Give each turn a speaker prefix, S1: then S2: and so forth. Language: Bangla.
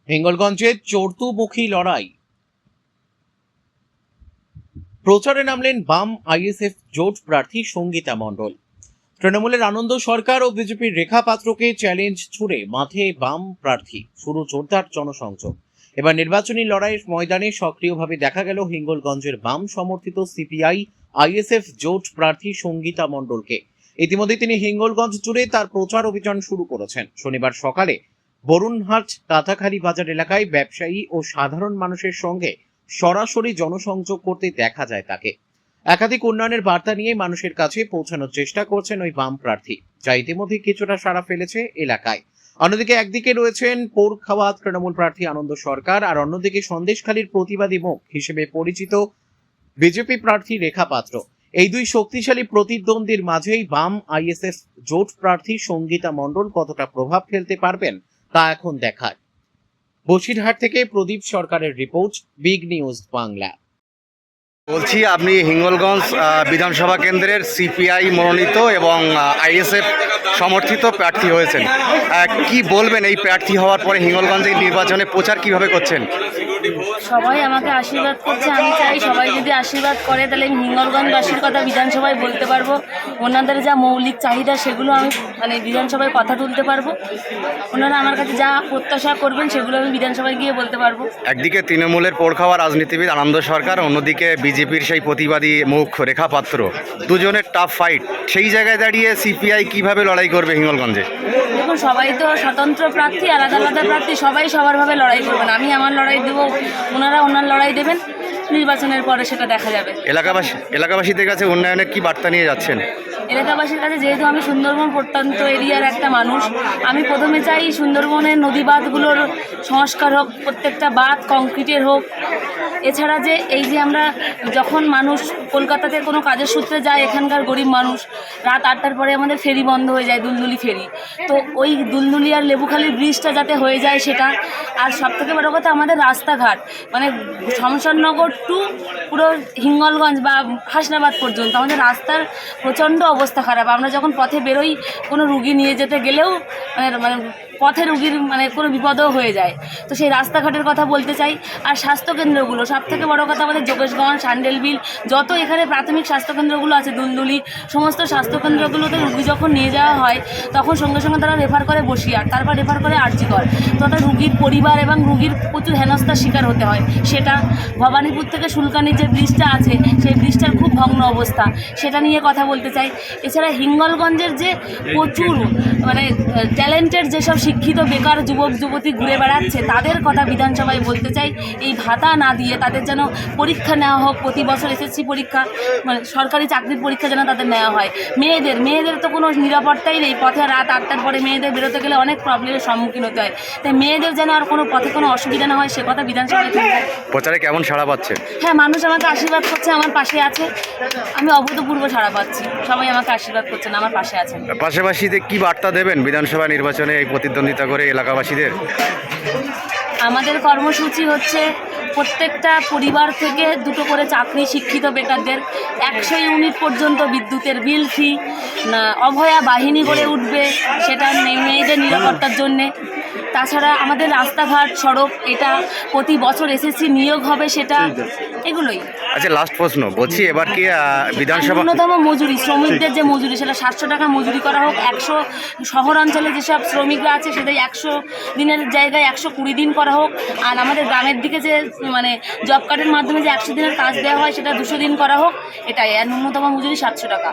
S1: হিঙ্গলগঞ্জে চর্তুমুখী লড়াই, প্রচারে নামলেন বাম আইএসএফ জোট প্রার্থী সঙ্গীতা মণ্ডল। তৃণমূলের আনন্দ সরকার ও বিজেপির রেখা পাত্রকে চ্যালেঞ্জ ছুড়ে মাঠে বাম প্রার্থী, শুরু জোরদার জনসংযোগ। এবার নির্বাচনী লড়াইয়ের ময়দানে সক্রিয়ভাবে দেখা গেল হিঙ্গলগঞ্জের বাম সমর্থিত সিপিআই আইএসএফ জোট প্রার্থী সঙ্গীতা মণ্ডলকে। ইতিমধ্যে তিনি হিঙ্গলগঞ্জ জুড়ে তার প্রচার অভিযান শুরু করেছেন। শনিবার সকালে বরুণহাট কাঁথাখালী বাজার এলাকায় ব্যবসায়ী ও সাধারণ মানুষের সঙ্গে সরাসরি জনসংযোগ করতে দেখা যায় তাকে। একাধিক উন্নয়নের বার্তা নিয়ে মানুষের কাছে পৌঁছানোর চেষ্টা করছেন ওই বাম প্রার্থী, যা ইতিমধ্যে কিছুটা সাড়া ফেলেছে এলাকায়। অন্যদিকে একদিকে রয়েছেন পোরখাওয়া তৃণমূল প্রার্থী আনন্দ সরকার, আর অন্যদিকে সন্দেশখালীর প্রতিবাদী মুখ হিসেবে পরিচিত বিজেপি প্রার্থী রেখা পাত্র। এই দুই শক্তিশালী প্রতিদ্বন্দ্বীর মাঝেই বাম আইএসএফ জোট প্রার্থী সঙ্গীতা মণ্ডল কতটা প্রভাব ফেলতে পারবেন তা এখন দেখার। বসিরহাট থেকে প্রদীপ সরকারের রিপোর্ট, বিগ নিউজ বাংলা।
S2: বলছি, আপনি হিঙ্গলগঞ্জ বিধানসভা কেন্দ্রের সিপিআই মনোনীত এবং আইএসএফ সমর্থিত প্রার্থী হয়েছেন। কি বলবেন এই প্রার্থী হওয়ার পরে হিঙ্গলগঞ্জের নির্বাচনে প্রচার কিভাবে করছেন?
S3: সবাই আমাকে আশীর্বাদ করছে, আমি চাই সবাই যদি আশীর্বাদ করে তাহলে আমি হিঙ্গলগঞ্জবাসীর কথা বিধানসভায় বলতে পারবো। ওনাদের যা মৌলিক চাহিদা সেগুলো আমি বিধানসভায় কথা তুলতে পারবো। ওনারা আমার কাছে যা প্রত্যাশা করবেন সেগুলো আমি বিধানসভায় গিয়ে বলতে পারবো।
S2: একদিকে তৃণমূলের পোরখাওয়া রাজনীতিবিদ আনন্দ সরকার, অন্যদিকে বিজেপির সেই প্রতিবাদী মুখ রেখা পাত্র, দুজনের টাফ ফাইট। সেই জায়গায় দাঁড়িয়ে সিপিআই কিভাবে লড়াই করবে হিঙ্গলগঞ্জে?
S3: দেখুন, সবাই তো স্বতন্ত্র প্রার্থী, আলাদা আলাদা প্রার্থী, সবাই সবারভাবে লড়াই করবেন। আমি আমার লড়াই দেবো, ওনারা ওনার লড়াই দেবেন। নির্বাচনের পরে সেটা দেখা যাবে।
S2: এলাকাবাসীদের কাছে উন্নয়নের কি বার্তা নিয়ে যাচ্ছেন?
S3: এলাকাবাসীর কাছে, যেহেতু আমি সুন্দরবন প্রত্যন্ত এরিয়ার একটা মানুষ, আমি প্রথমে চাই সুন্দরবনের নদী বাঁধগুলোর সংস্কার হোক, প্রত্যেকটা বাঁধ কংক্রিটের হোক। এছাড়া যে এই যে আমরা যখন মানুষ কলকাতাতে কোনো কাজের সূত্রে যায়, এখানকার গরিব মানুষ রাত 8টার পরে আমাদের ফেরি বন্ধ হয়ে যায়, দুলদুলি ফেরি। তো ওই দুলদুলি আর লেবুখালীর ব্রিজটা যাতে হয়ে যায় সেটা। আর সবথেকে বড় কথা, আমাদের রাস্তাঘাট, মানে শমশাননগর টু পুরো হিঙ্গলগঞ্জ বা হাসনাবাদ পর্যন্ত আমাদের রাস্তার প্রচণ্ড অবস্থা খারাপ। আমরা যখন পথে বেরোই, কোনো রুগী নিয়ে যেতে গেলেও মানে পথে রুগীর কোনো বিপদও হয়ে যায়। তো সেই রাস্তাঘাটের কথা বলতে চাই। আর স্বাস্থ্যকেন্দ্রগুলো, সবথেকে বড় কথা, আমাদের যোগেশগঞ্জ, সান্ডেলবিল, যত এখানে প্রাথমিক স্বাস্থ্যকেন্দ্রগুলো আছে, দুলদুলি, সমস্ত স্বাস্থ্যকেন্দ্রগুলোতে রুগী যখন নিয়ে যাওয়া হয় তখন সঙ্গে সঙ্গে তারা রেফার করে বসিরহাট, তারপর রেফার করে আরজিকর। তো তাদের রুগীর পরিবার এবং রুগীর প্রচুর হেনস্থার শিকার হতে হয়। সেটা ভবানীপুর থেকে শুল্কানির যে ব্রিজটা আছে, সেই ব্রিজটার খুব ভগ্ন অবস্থা, সেটা নিয়ে কথা বলতে চাই। এছাড়া হিঙ্গলগঞ্জের যে প্রচুর ট্যালেন্টেড যেসব শিক্ষিত বেকার যুবক যুবতী ঘুরে বেড়াচ্ছে, তাদের কথা বিধানসভায় বলতে চাই। এই ভাতা না দিয়ে তাদের যেন পরীক্ষা নেওয়া হোক, প্রতি বছর এসএসসি পরীক্ষা, সরকারি চাকরির পরীক্ষা যেন তাদের নেওয়া হয়। মেয়েদের তো কোনো নিরাপত্তাই নেই। পথে রাত 8টার পরে মেয়েদের বেরোতে গেলে অনেক প্রবলেমের সম্মুখীন হতে হয়। তাই মেয়েদের যেন আর কোনো পথে কোনো অসুবিধা না হয়, সে কথা বিধানসভায় তুলতে।
S2: প্রচারে কেমন সাড়া পাচ্ছে?
S3: হ্যাঁ, মানুষ আমাকে আশীর্বাদ করছে, আমার পাশে আছে। আমি অভূতপূর্ব সাড়া পাচ্ছি, সবাই আমাকে আশীর্বাদ করছেন, আমার পাশে আছেন।
S2: পাশাপাশিতে কি বার্তা দেবেন বিধানসভা নির্বাচনে এই প্রতিদ্বন্দ্বিতা করে এলাকাবাসীদের?
S3: আমাদের কর্মসূচি হচ্ছে প্রত্যেকটা পরিবার থেকে 2টো করে চাকরি, শিক্ষিত বেকারদের 100 ইউনিট পর্যন্ত বিদ্যুতের বিল ফ্রি, অভয়া বাহিনী গড়ে উঠবে, সেটা মেয়েদের নিরাপত্তার জন্যে। তাছাড়া আমাদের রাস্তাঘাট, সড়ক, এটা প্রতি বছর এসএসসি নিয়োগ হবে, সেটা, এগুলোই।
S2: আচ্ছা, লাস্ট প্রশ্ন বলছি, এবার কি বিধানসভা
S3: ন্যূনতম মজুরি, শ্রমিকদের যে মজুরি, সেটা 700 টাকা মজুরি করা হোক। 100 শহর অঞ্চলে যেসব শ্রমিকরা আছে সেটাই 100 দিনের জায়গায় 120 দিন করা হোক। আর আমাদের গ্রামের দিকে যে জব কার্ডের মাধ্যমে যে 100 দিনের কাজ দেওয়া হয়, সেটা 200 দিন করা হোক। এটাই। আর ন্যূনতম মজুরি 700 টাকা।